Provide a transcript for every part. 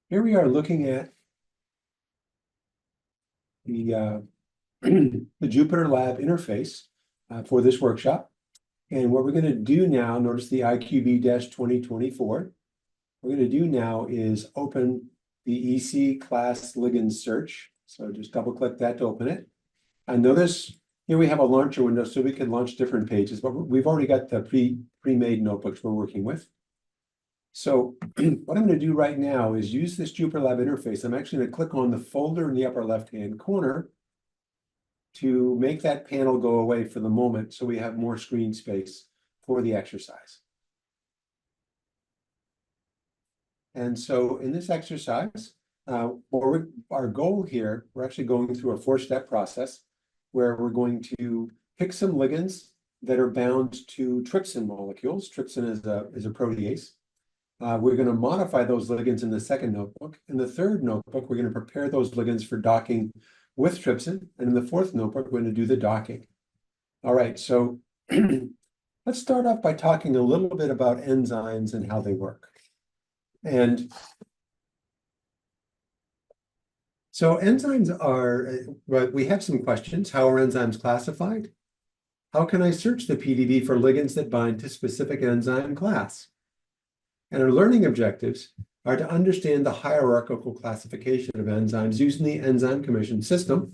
Here we are looking at the, the Jupyter Lab interface for this workshop. And what we're going to do now, notice the IQB-2024. What we're going to do now is open the EC class ligand search. So just double click that to open it. And notice here we have a launcher window so we can launch different pages, but we've already got the pre-made notebooks we're working with. So what I'm going to do right now is use this Jupyter Lab interface. I'm actually going to click on the folder in the upper left-hand corner to make that panel go away for the moment so we have more screen space for the exercise. And so in this exercise, our goal here, we're actually going through a 4-step process where we're going to pick some ligands that are bound to trypsin molecules. Trypsin is a protease. We're going to modify those ligands in the second notebook. In the third notebook, we're going to prepare those ligands for docking with trypsin. And in the fourth notebook, we're going to do the docking. All right, so let's start off by talking a little bit about enzymes and how they work. And so enzymes are, we have some questions. How are enzymes classified? How can I search the PDB for ligands that bind to specific enzyme class? And our learning objectives are to understand the hierarchical classification of enzymes using the Enzyme Commission system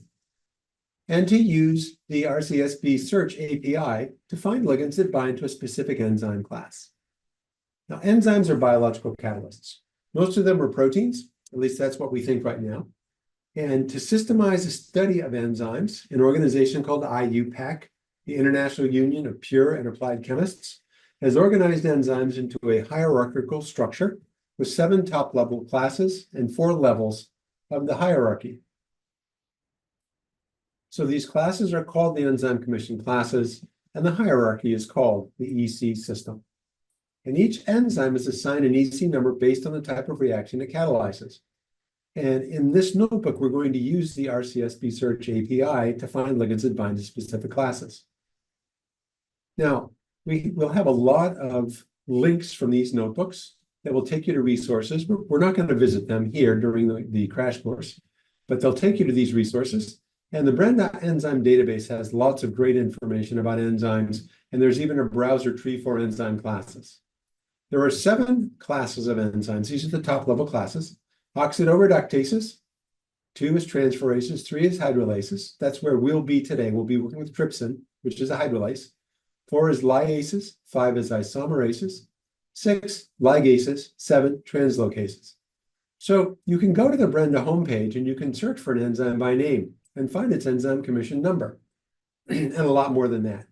and to use the RCSB search API to find ligands that bind to a specific enzyme class. Now, enzymes are biological catalysts. Most of them are proteins, at least that's what we think right now. And to systemize the study of enzymes, an organization called IUPAC, the International Union of Pure and Applied Chemists, has organized enzymes into a hierarchical structure with 7 top-level classes and 4 levels of the hierarchy. So these classes are called the Enzyme Commission classes, and the hierarchy is called the EC system. And each enzyme is assigned an EC number based on the type of reaction it catalyzes. And in this notebook, we're going to use the RCSB search API to find ligands that bind to specific classes. Now, we will have a lot of links from these notebooks that will take you to resources. We're not going to visit them here during the crash course, but they'll take you to these resources. And the Brenda enzyme database has lots of great information about enzymes, and there's even a browser tree for enzyme classes. There are 7 classes of enzymes. These are the top level classes. Oxidoreductases, 2 is transferases, 3 is hydrolases. That's where we'll be today. We'll be working with trypsin, which is a hydrolase. 4 is lyases, 5 is isomerases, 6 ligases, 7 translocases. So you can go to the Brenda homepage and you can search for an enzyme by name and find its enzyme commission number and a lot more than that.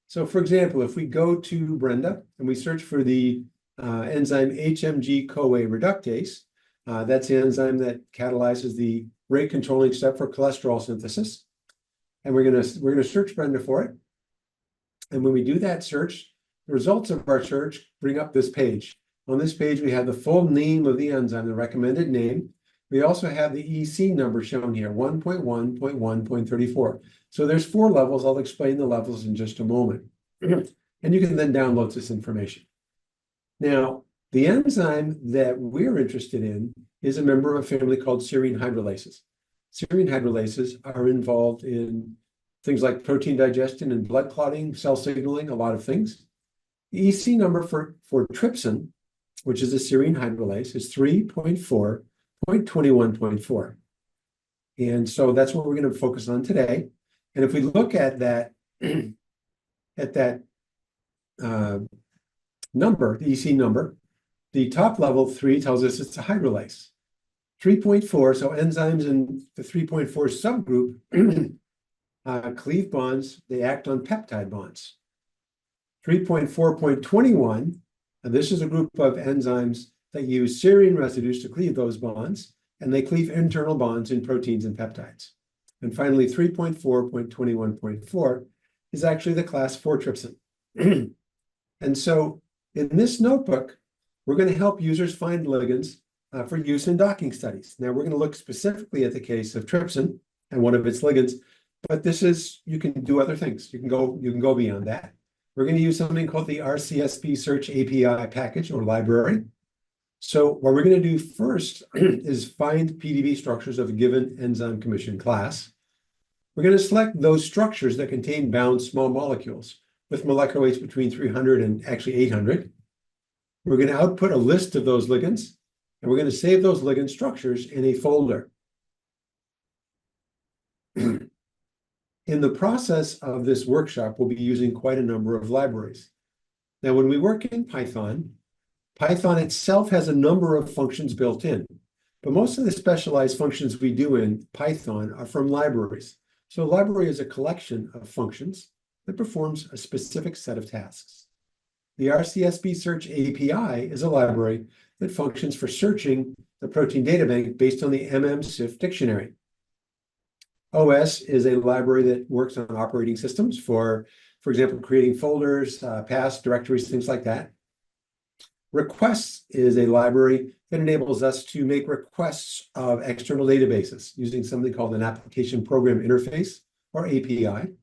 So for example, if we go to Brenda and we search for the enzyme HMG-CoA reductase, that's the enzyme that catalyzes the rate controlling step for cholesterol synthesis. And we're gonna search Brenda for it. And when we do that search, the results of our search bring up this page. On this page, we have the full name of the enzyme, the recommended name. We also have the EC number shown here, 1.1.1.34. So there's 4 levels. I'll explain the levels in just a moment. And you can then download this information. Now, the enzyme that we're interested in is a member of a family called serine hydrolases. Serine hydrolases are involved in things like protein digestion and blood clotting, cell signaling, a lot of things. The EC number for trypsin, which is a serine hydrolase, is 3.4.21.4. And so that's what we're going to focus on today. And if we look at that, number, the EC number, the top level 3 tells us it's a hydrolase. 3.4, so enzymes in the 3.4 subgroup cleave bonds, they act on peptide bonds. 3.4.21, and this is a group of enzymes that use serine residues to cleave those bonds, and they cleave internal bonds in proteins and peptides. And finally, 3.4.21.4 is actually the class 4 trypsin. And so in this notebook, we're going to help users find ligands for use in docking studies. Now, we're going to look specifically at the case of trypsin and one of its ligands, but this is, you can do other things. You can go beyond that. We're going to use something called the RCSB search API package or library. So what we're going to do first is find PDB structures of a given enzyme commission class. We're going to select those structures that contain bound small molecules with molecular weights between 300 and actually 800. We're going to output a list of those ligands, and we're going to save those ligand structures in a folder. In the process of this workshop, we'll be using quite a number of libraries. Now, when we work in Python, Python itself has a number of functions built in, but most of the specialized functions we do in Python are from libraries. So a library is a collection of functions that performs a specific set of tasks. The RCSB Search API is a library that functions for searching the protein data bank based on the MMSIF dictionary. OS is a library that works on operating systems for example, creating folders, paths, directories, things like that. Requests is a library that enables us to make requests of external databases using something called an application program interface, or API.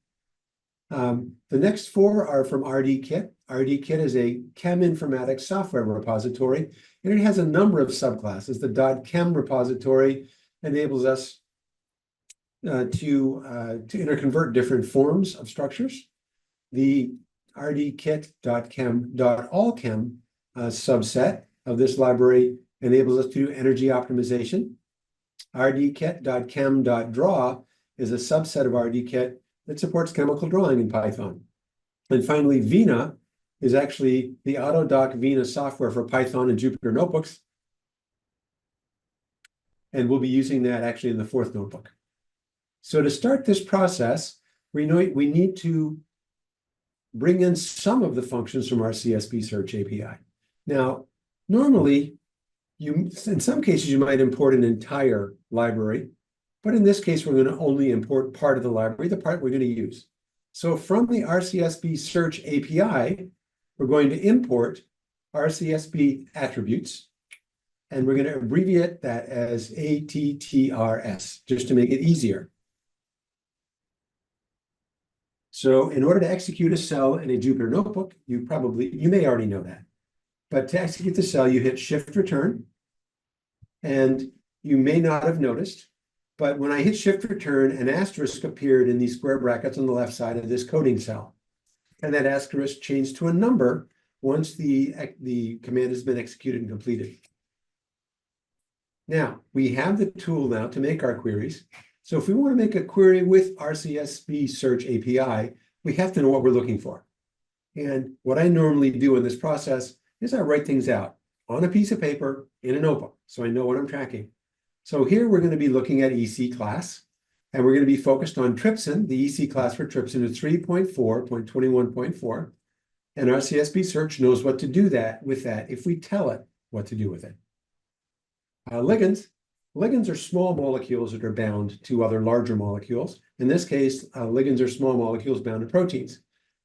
The next four are from RDKit. RDKit is a chem informatics software repository, and it has a number of subclasses. The .chem repository enables us to interconvert different forms of structures. The rdkit.chem.allchem subset of this library enables us to do energy optimization. rdkit.chem.draw is a subset of rdkit that supports chemical drawing in Python. And finally, Vina is actually the Autodoc Vina software for Python and Jupyter Notebooks. And we'll be using that actually in the fourth notebook. So to start this process, we need to bring in some of the functions from our CSB Search API. Now, normally, in some cases, you might import an entire library, but in this case, we're going to only import part of the library, the part we're going to use. So from the RCSB Search API, we're going to import RCSB attributes, and we're going to abbreviate that as ATTRS, just to make it easier. So in order to execute a cell in a Jupyter Notebook, you may already know that. But to execute the cell, you hit Shift Return. And you may not have noticed, but when I hit Shift Return, an asterisk appeared in these square brackets on the left side of this coding cell. And that asterisk changed to a number once the command has been executed and completed. Now, we have the tool now to make our queries. So if we want to make a query with RCSB Search API, we have to know what we're looking for. And what I normally do in this process is I write things out on a piece of paper in a notebook, so I know what I'm tracking. So here we're going to be looking at EC class, and we're going to be focused on trypsin. The EC class for trypsin is 3.4.21.4, and RCSB Search knows what to do with that if we tell it what to do with it. Ligands are small molecules that are bound to other larger molecules. In this case, ligands are small molecules bound to proteins.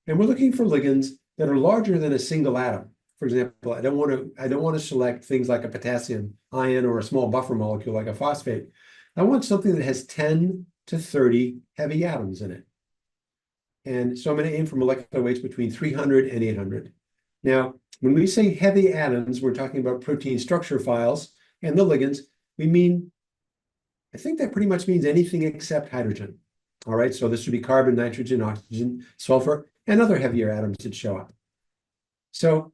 And we're looking for ligands that are larger than a single atom. For example, I don't want to select things like a potassium ion or a small buffer molecule like a phosphate. I want something that has 10 to 30 heavy atoms in it. And so I'm going to aim for molecular weights between 300 and 800. Now, when we say heavy atoms, we're talking about protein structure files and the ligands. I think that pretty much means anything except hydrogen. All right, so this would be carbon, nitrogen, oxygen, sulfur, and other heavier atoms that show up. So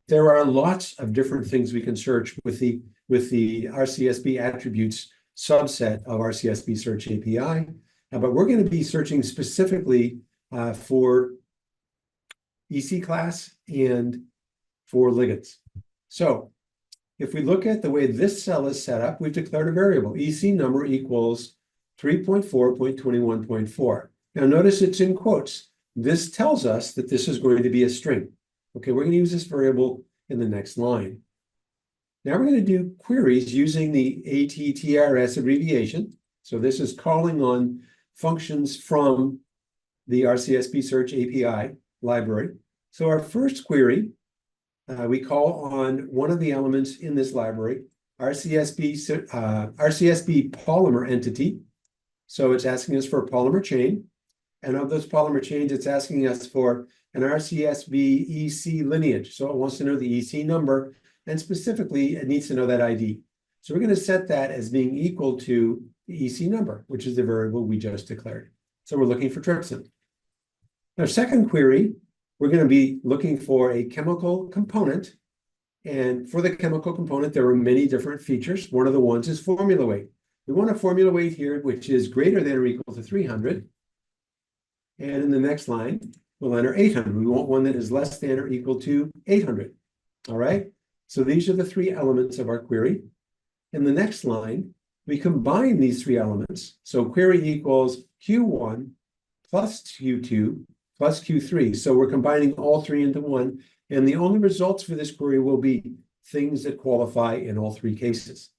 there are lots of different things we can search with the RCSB attributes subset of RCSB Search API, but we're going to be searching specifically for EC class and for ligands. So if we look at the way this cell is set up, we've declared a variable. EC number equals 3.4.21.4. Now notice it's in quotes. This tells us that this is going to be a string. Okay, we're going to use this variable in the next line. Now we're going to do queries using the ATTRS abbreviation. So this is calling on functions from the RCSB Search API library. So our first query, we call on one of the elements in this library, RCSB polymer entity. So it's asking us for a polymer chain. And of those polymer chains, it's asking us for an RCSB EC lineage. So it wants to know the EC number and specifically, it needs to know that ID. So we're going to set that as being equal to the EC number, which is the variable we just declared. So we're looking for trypsin. Our second query, we're going to be looking for a chemical component. And for the chemical component, there are many different features. One of the ones is formula weight. We want a formula weight here, which is greater than or equal to 300. And in the next line, we'll enter 800. We want one that is less than or equal to 800. All right. So these are the three elements of our query. In the next line, we combine these three elements. So query equals Q1 plus Q2 plus Q3. So we're combining all three into one. And the only results for this query will be things that qualify in all three cases.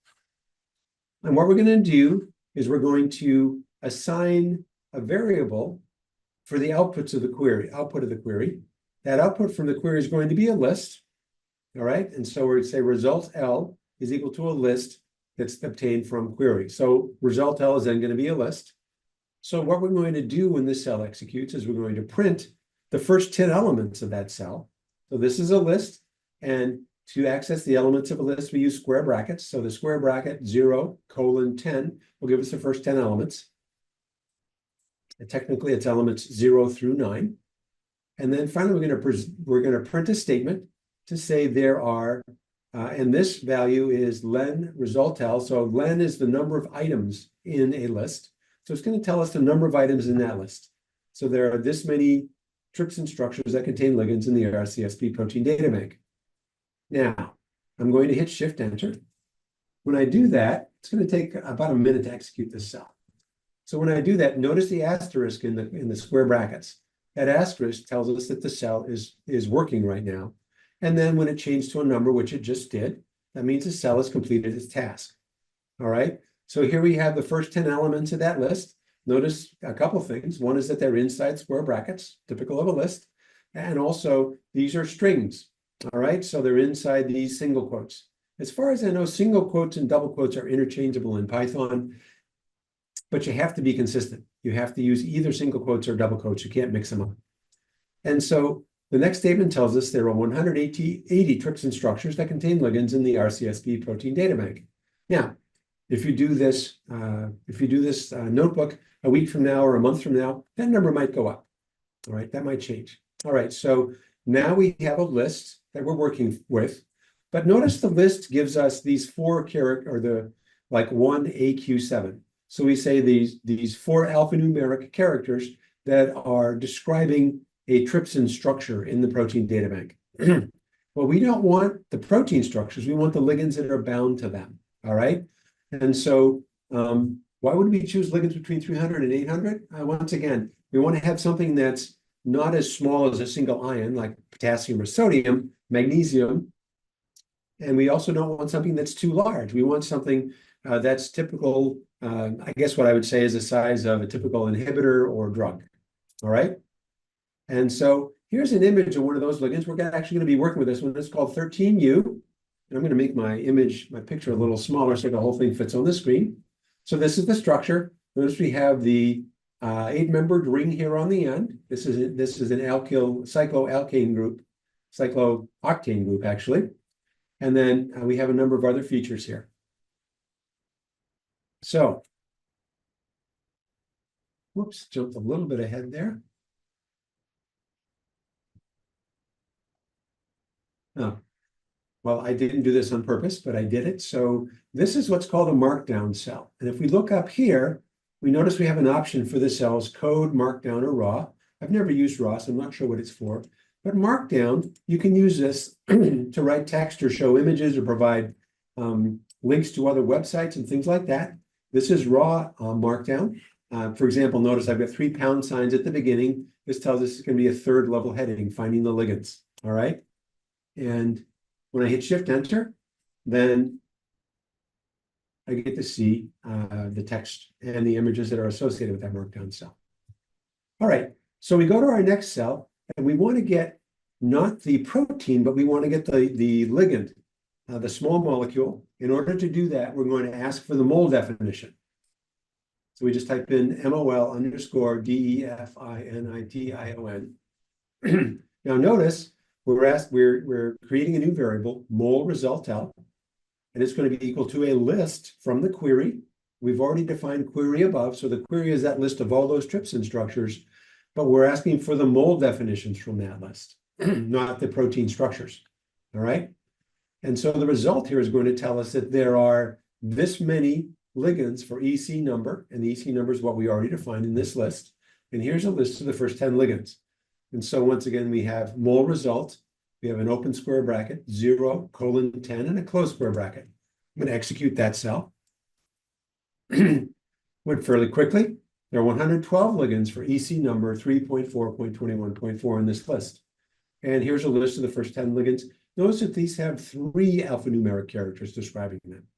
And what we're going to do is we're going to assign a variable for the outputs of the query, output of the query. That output from the query is going to be a list. All right. And so we're going to say result L is equal to a list that's obtained from query. So result L is then going to be a list. So what we're going to do when this cell executes is we're going to print the first 10 elements of that cell. So this is a list, and to access the elements of a list, we use square brackets. So the square bracket 0:10 will give us the first 10 elements. And technically, it's elements 0 through 9. And then finally, we're going to print a statement to say there are, and this value is len result L. So len is the number of items in a list. So it's going to tell us the number of items in that list. So there are this many trypsin structures that contain ligands in the RCSP protein data bank. Now, I'm going to hit Shift Enter. When I do that, it's going to take about a minute to execute this cell. So when I do that, notice the asterisk in the square brackets. That asterisk tells us that the cell is working right now. And then when it changed to a number, which it just did, that means the cell has completed its task. All right. So here we have the first 10 elements of that list. Notice a couple of things. One is that they're inside square brackets, typical of a list. And also, these are strings. All right. So they're inside these single quotes. As far as I know, single quotes and double quotes are interchangeable in Python, but you have to be consistent. You have to use either single quotes or double quotes. You can't mix them up. And so the next statement tells us there are 180 trypsin structures that contain ligands in the RCSP protein data bank. Now, if you do this notebook a week from now or a month from now, that number might go up. All right, that might change. All right, so now we have a list that we're working with, but notice the list gives us these four like 1AQ7. So we say these four alphanumeric characters that are describing a trypsin structure in the protein data bank. Well, we don't want the protein structures. We want the ligands that are bound to them. All right. And so why would we choose ligands between 300 and 800? Once again, we want to have something that's not as small as a single ion, like potassium or sodium, magnesium. And we also don't want something that's too large. We want something that's typical, I guess what I would say is the size of a typical inhibitor or drug. All right. And so here's an image of one of those ligands. We're actually going to be working with this one. It's called 13U. And I'm going to make my picture a little smaller so the whole thing fits on the screen. So this is the structure. Notice we have the 8-membered ring here on the end. This is an cyclooctane group, actually. And then we have a number of other features here. So, whoops, jumped a little bit ahead there. Oh, well, I didn't do this on purpose, but I did it. So this is what's called a markdown cell. And if we look up here, we notice we have an option for the cells code, markdown, or raw. I've never used raw, so I'm not sure what it's for. But markdown, you can use this to write text or show images or provide links to other websites and things like that. This is raw markdown. For example, notice I've got 3 pound signs at the beginning. This tells us it's going to be a 3rd level heading, finding the ligands. All right. And when I hit Shift Enter, then I get to see the text and the images that are associated with that markdown cell. All right. So we go to our next cell, and we want to get not the protein, but we want to get the ligand, the small molecule. In order to do that, we're going to ask for the mole definition. So we just type in MOL_DEFINITION. Now notice we're creating a new variable, mole result L, and it's going to be equal to a list from the query. We've already defined query above, so the query is that list of all those trypsin structures, but we're asking for the mole definitions from that list, not the protein structures. All right. And so the result here is going to tell us that there are this many ligands for EC number, and the EC number is what we already defined in this list. And here's a list of the first 10 ligands. And so once again, we have mole result. We have an open square bracket, 0:10, and a closed square bracket. I'm going to execute that cell. Went fairly quickly. There are 112 ligands for EC number 3.4.21.4 in this list. And here's a list of the first 10 ligands. Notice that these have 3 alphanumeric characters describing them.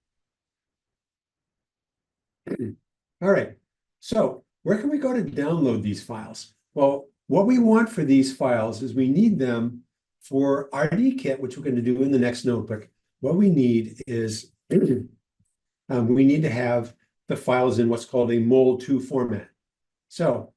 All right, so where can we go to download these files? Well, what we want for these files is we need them for RDKit, which we're going to do in the next notebook. What we need is we need to have the files in what's called a mol2 format. So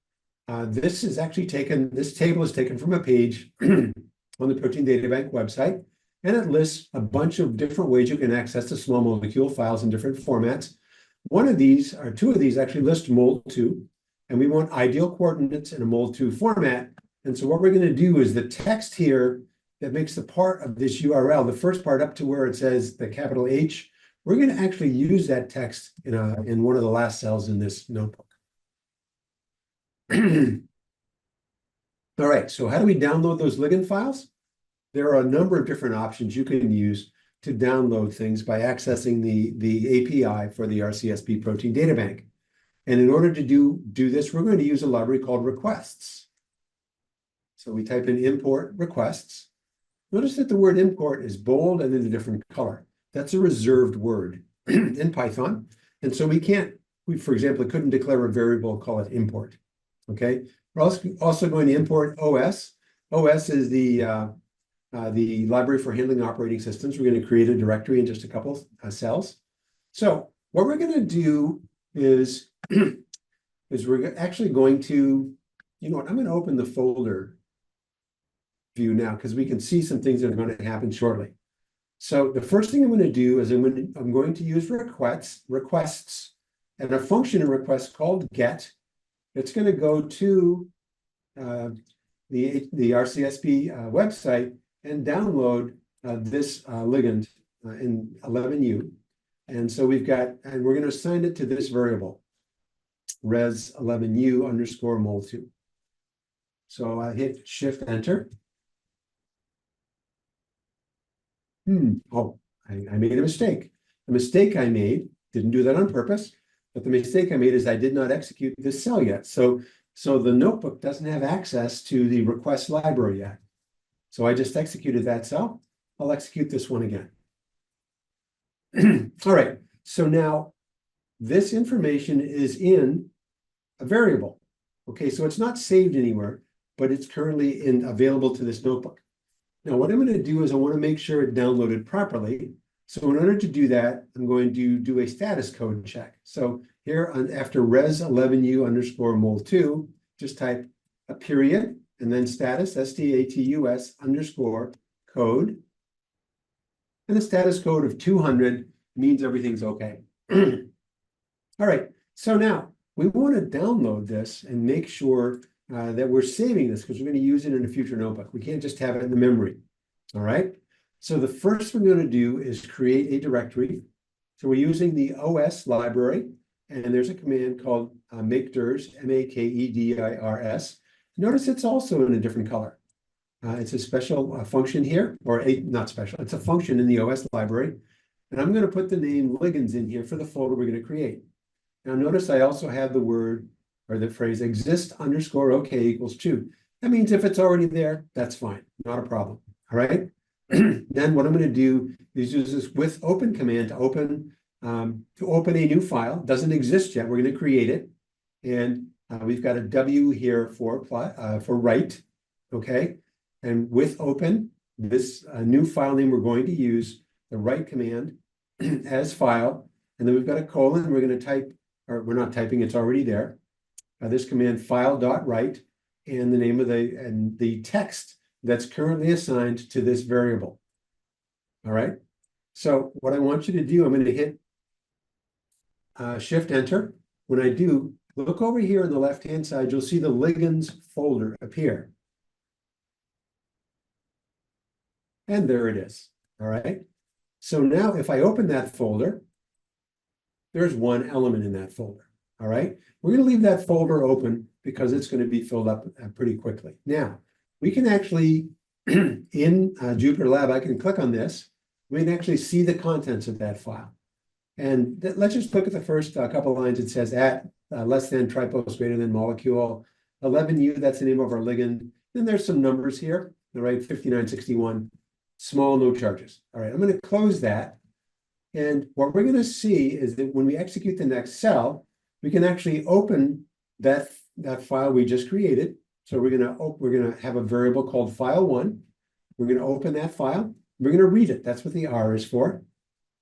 this is actually taken, this table is taken from a page on the Protein Data Bank website, and it lists a bunch of different ways you can access the small molecule files in different formats. One of these, or 2 of these, actually list mol2, and we want ideal coordinates in a mol2 format. And so what we're going to do is the text here that makes the part of this URL, the first part up to where it says the capital H, we're going to actually use that text in one of the last cells in this notebook. All right, so how do we download those ligand files? There are a number of different options you can use to download things by accessing the API for the RCSP Protein Data Bank. And in order to do this, we're going to use a library called requests. So we type in import requests. Notice that the word import is bold and in a different color. That's a reserved word in Python. And so we, for example, couldn't declare a variable, call it import. Okay. We're also going to import OS. OS is the library for handling operating systems. We're going to create a directory in just a couple cells. So what we're going to do is we're actually going to, you know what, I'm going to open the folder view now because we can see some things that are going to happen shortly. So the first thing I'm going to do is I'm going to use requests, and a function in request called get. It's going to go to the RCSP website and download this ligand in 11U. And so we're going to assign it to this variable, res 11U underscore mol2. So I hit shift enter. Oh, I made a mistake. The mistake I made, didn't do that on purpose, but the mistake I made is I did not execute this cell yet. So the notebook doesn't have access to the request library yet. So I just executed that cell. I'll execute this one again. All right, so now this information is in a variable. Okay, so it's not saved anywhere, but it's currently available to this notebook. Now, what I'm going to do is I want to make sure it downloaded properly. So in order to do that, I'm going to do a status code check. So here after res 11U underscore mol2, just type a period and then status, status underscore code. And the status code of 200 means everything's okay. All right, so now we want to download this and make sure that we're saving this because we're going to use it in a future notebook. We can't just have it in the memory. All right. So the first thing we're going to do is create a directory. So we're using the OS library, and there's a command called makedrs, M-A-K-E-D-I-R-S. Notice it's also in a different color. It's a special function here, or not special. It's a function in the OS library. And I'm going to put the name ligands in here for the folder we're going to create. Now notice I also have the word or the phrase exist underscore OK equals true. That means if it's already there, that's fine, not a problem. All right. Then what I'm going to do is use this with open command to open a new file. It doesn't exist yet. We're going to create it, and we've got a W here for write. Okay, and with open this new file name, we're going to use the write command as file, and then we've got a colon. We're going to type, or we're not typing. It's already there. This command file.write, and the name of the text that's currently assigned to this variable. All right. So what I want you to do, I'm going to hit Shift Enter. When I do, look over here on the left-hand side, you'll see the Ligands folder appear. And there it is. All right. So now if I open that folder, there's one element in that folder. All right. We're going to leave that folder open because it's going to be filled up pretty quickly. Now, we can actually, in Jupyter Lab, I can click on this. We can actually see the contents of that file. And let's just look at the first couple lines. It says at less than tripose greater than molecule 11U, that's the name of our ligand. Then there's some numbers here, all right, 5961, small, no charges. All right, I'm going to close that. And what we're going to see is that when we execute the next cell, we can actually open that file we just created. So we're going to have a variable called file1. We're going to open that file. We're going to read it. That's what the R is for.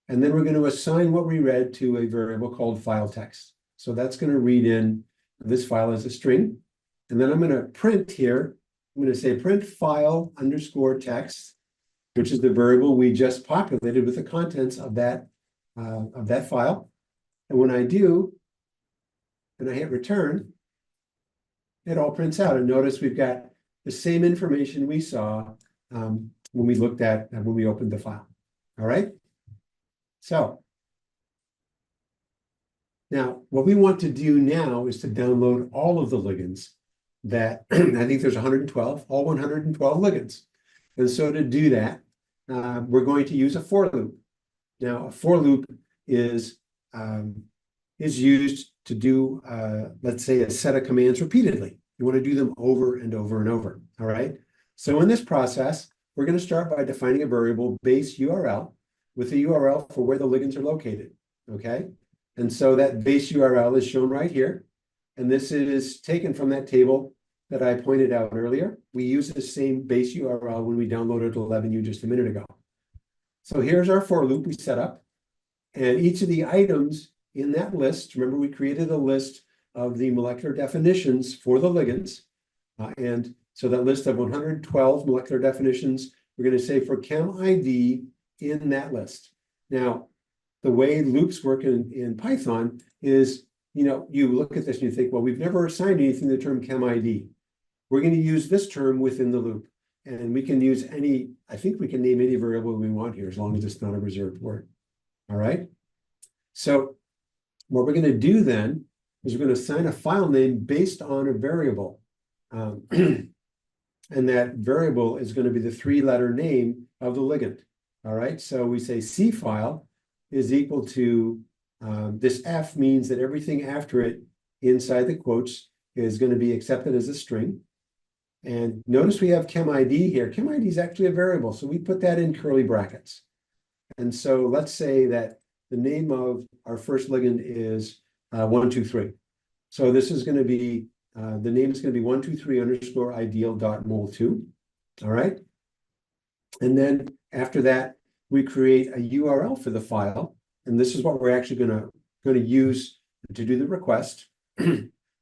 And then we're going to assign what we read to a variable called file text. So that's going to read in this file as a string. And then I'm going to print here. I'm going to say print file underscore text, which is the variable we just populated with the contents of that file. And when I do, and I hit return, it all prints out. And notice we've got the same information we saw when we looked at when we opened the file. All right. So now what we want to do now is to download all of the ligands that I think there's 112, all 112 ligands. And so to do that, we're going to use a for loop. Now, a for loop is used to do, let's say, a set of commands repeatedly. You want to do them over and over and over. All right. So in this process, we're going to start by defining a variable base URL with a URL for where the ligands are located. Okay. And so that base URL is shown right here. And this is taken from that table that I pointed out earlier. We use the same base URL when we downloaded 11U just a minute ago. So here's our for loop we set up. And each of the items in that list, remember we created a list of the molecular definitions for the ligands. And so that list of 112 molecular definitions, we're going to say for chem ID in that list. Now, the way loops work in Python is, you look at this and you think, well, we've never assigned anything to the term chem ID. We're going to use this term within the loop. And we can use I think we can name any variable we want here as long as it's not a reserved word. All right. So what we're going to do then is we're going to assign a file name based on a variable. And that variable is going to be the 3-letter name of the ligand. All right. So we say C file is equal to, this F means that everything after it inside the quotes is going to be accepted as a string. And notice we have chem ID here. Chem ID is actually a variable, so we put that in curly brackets. And so let's say that the name of our first ligand is 123. So this is going to be, the name is going to be 123 underscore ideal.mol2. All right. And then after that, we create a URL for the file. And this is what we're actually going to use to do the request.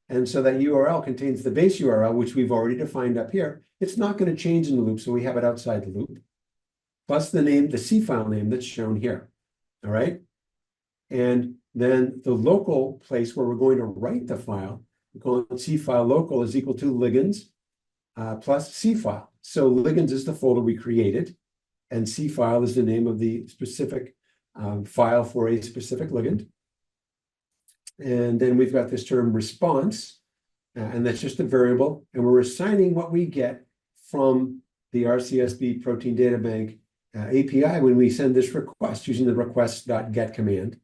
And so that URL contains the base URL, which we've already defined up here. It's not going to change in the loop, so we have it outside the loop, plus the name, the C file name that's shown here. All right. And then the local place where we're going to write the file, we call it C file local, is equal to ligands plus C file. So ligands is the folder we created, and C file is the name of the specific file for a specific ligand. And then we've got this term response, and that's just a variable. And we're assigning what we get from the RCSB protein data bank API when we send this request using the request.get command.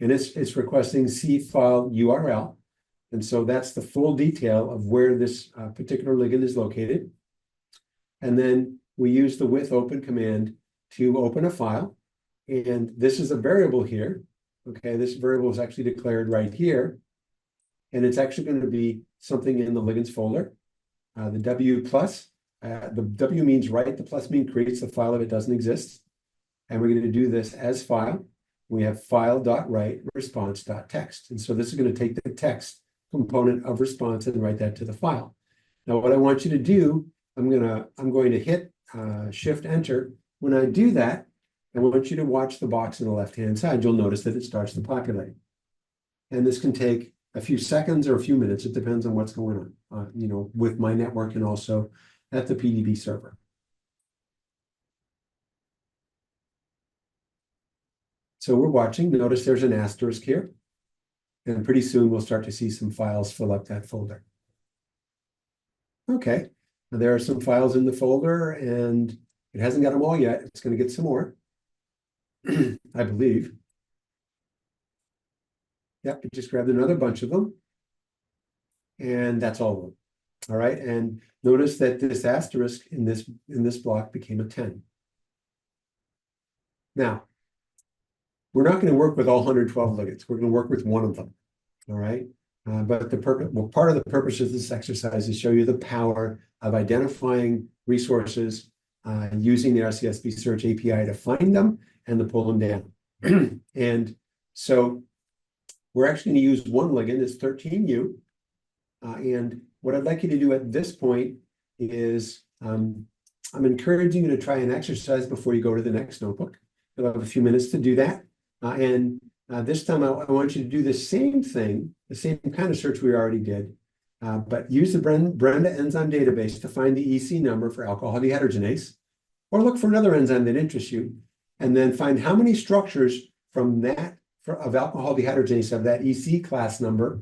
And it's requesting C file URL. And so that's the full detail of where this particular ligand is located. And then we use the with open command to open a file. And this is a variable here. Okay, this variable is actually declared right here. And it's actually going to be something in the ligands folder. The W plus, the W means write, the plus means creates the file if it doesn't exist. And we're going to do this as file. We have file.write response.text. And so this is going to take the text component of response and write that to the file. Now, what I want you to do I'm going to hit Shift Enter. When I do that, I want you to watch the box on the left-hand side. You'll notice that it starts to populate. And this can take a few seconds or a few minutes. It depends on what's going on, with my network and also at the PDB server. So we're watching. Notice there's an asterisk here. And pretty soon we'll start to see some files fill up that folder. Okay, now there are some files in the folder, and it hasn't got them all yet. It's going to get some more, I believe. Yep, it just grabbed another bunch of them. And that's all of them. All right, and notice that this asterisk in this block became a 10. Now, we're not going to work with all 112 ligands. We're going to work with one of them. All right. But part of the purpose of this exercise is to show you the power of identifying resources using the RCSB Search API to find them and to pull them down. And so we're actually going to use one ligand, it's 13U. And what I'd like you to do at this point is I'm encouraging you to try an exercise before you go to the next notebook. You'll have a few minutes to do that. This time I want you to do the same thing, the same kind of search we already did, but use the Brenda enzyme database to find the EC number for alcohol dehydrogenase, or look for another enzyme that interests you, and then find how many structures from that of alcohol dehydrogenase of that EC class number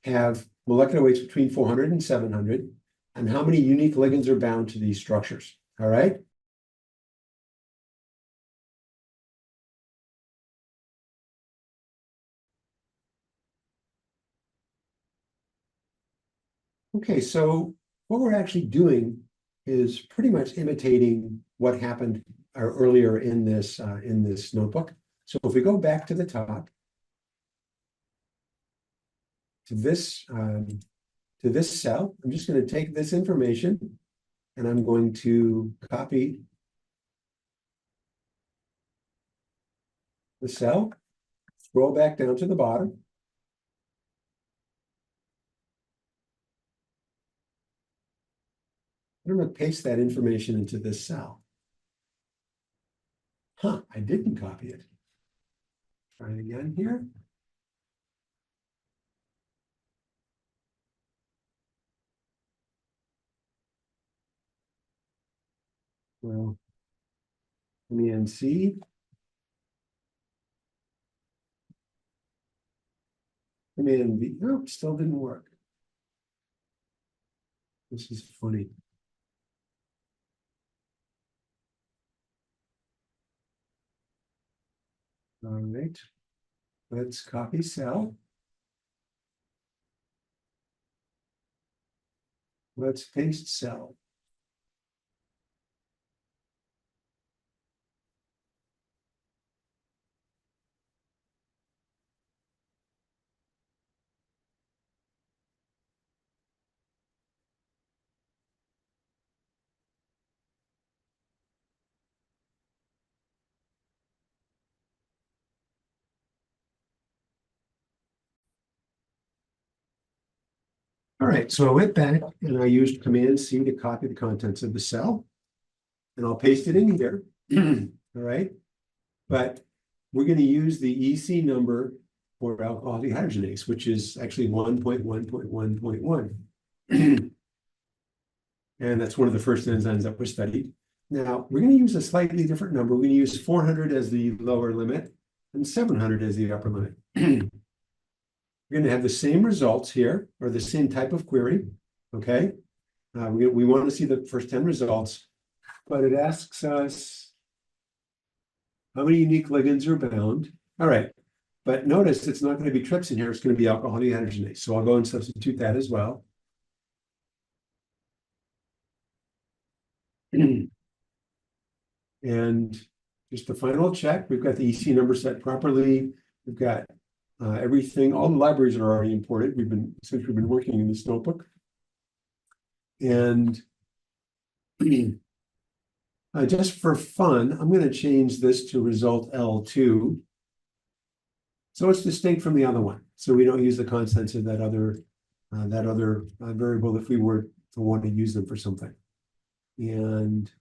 have molecular weights between 400 and 700, and how many unique ligands are bound to these structures. All right. Okay, so what we're actually doing is pretty much imitating what happened earlier in this notebook. So if we go back to the top, to this cell, I'm just going to take this information and I'm going to copy the cell, scroll back down to the bottom. I'm going to paste that information into this cell. I didn't copy it. Try it again here. Well, Command C. Command V. Nope, still didn't work. This is funny. All right, let's copy cell. Let's paste cell. All right, so I went back and I used Command C to copy the contents of the cell, and I'll paste it in here. All right, but we're going to use the EC number for alcohol dehydrogenase, which is actually 1.1.1.1. And that's one of the first enzymes that were studied. Now, we're going to use a slightly different number. We're going to use 400 as the lower limit and 700 as the upper limit. We're going to have the same results here, or the same type of query, okay? We want to see the first 10 results, but it asks us how many unique ligands are bound. All right, but notice it's not going to be trypsin here, it's going to be alcohol dehydrogenase. So I'll go and substitute that as well. And just the final check, we've got the EC number set properly. We've got everything, all the libraries are already imported. Since we've been working in this notebook. And just for fun, I'm going to change this to result L2. So it's distinct from the other one. So we don't use the constants of that other variable if we were to want to use them for something. And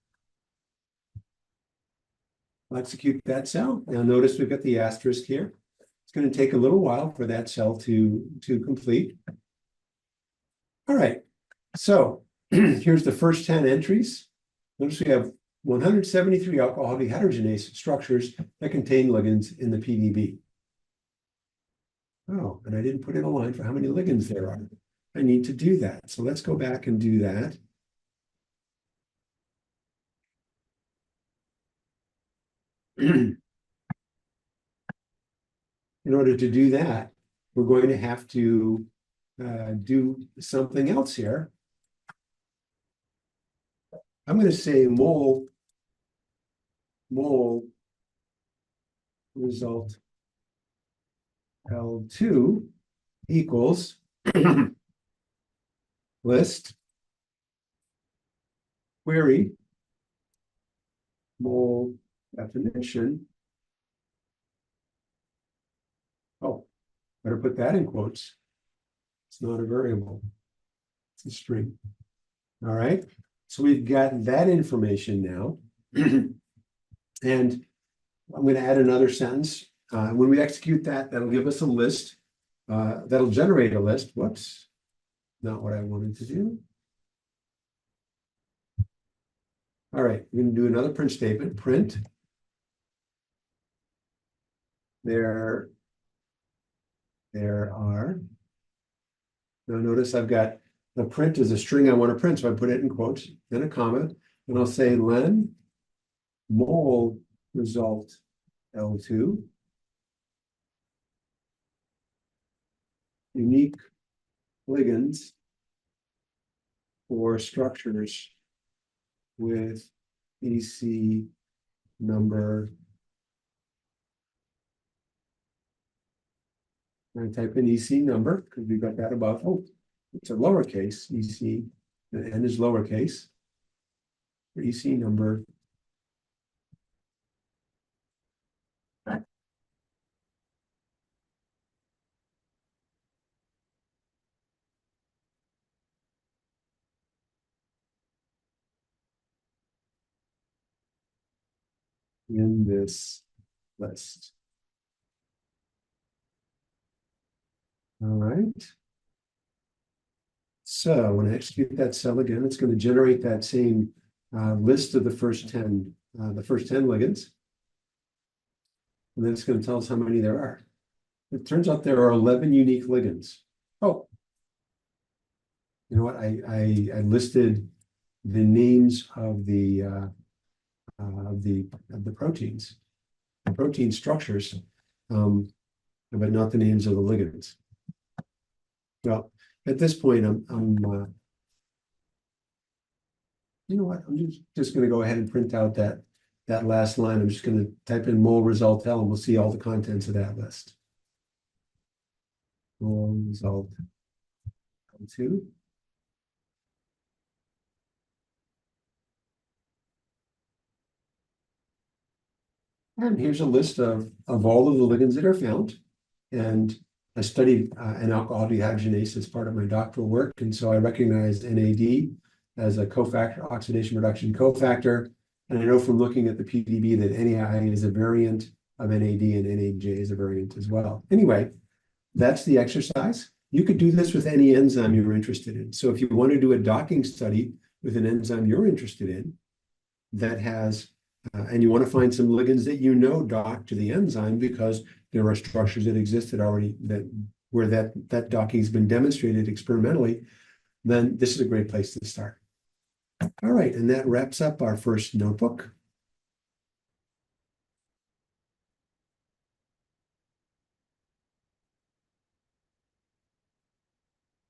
I'll execute that cell. Now notice we've got the asterisk here. It's going to take a little while for that cell to complete. All right, so here's the first 10 entries. Notice we have 173 alcohol dehydrogenase structures that contain ligands in the PDB. Oh, and I didn't put in a line for how many ligands there are. I need to do that. So let's go back and do that. In order to do that, we're going to have to do something else here. I'm going to say mole result L2 equals list query mole definition. Oh, better put that in quotes. It's not a variable, it's a string. All right, so we've got that information now. And I'm going to add another sentence. When we execute that, that'll give us a list. That'll generate a list. Whoops, not what I wanted to do. All right, we're going to do another print statement. Print. There are. Now notice I've got the print is a string I want to print, so I put it in quotes, then a comma, and I'll say len mole result L2 unique ligands for structures with EC number. I type in EC number because we've got that above. Oh, it's a lowercase EC. The N is lowercase. For EC number. In this list. All right. So when I execute that cell again, it's going to generate that same list of the first 10 ligands. And then it's going to tell us how many there are. It turns out there are 11 unique ligands. Oh, you know what? I listed the names of the proteins, the protein structures, but not the names of the ligands. Well, at this point, you know what? I'm just going to go ahead and print out that last line. I'm just going to type in mole result L, and we'll see all the contents of that list. Mole result L2. And here's a list of all of the ligands that are found. And I studied an alcohol dehydrogenase as part of my doctoral work. And so I recognized NAD as a cofactor, oxidation reduction cofactor. And I know from looking at the PDB that NAI is a variant of NAD and NAJ is a variant as well. Anyway, that's the exercise. You could do this with any enzyme you're interested in. So if you want to do a docking study with an enzyme you're interested in that has and you want to find some ligands that you know dock to the enzyme because there are structures that existed already where that docking has been demonstrated experimentally, then this is a great place to start. All right, and that wraps up our first notebook.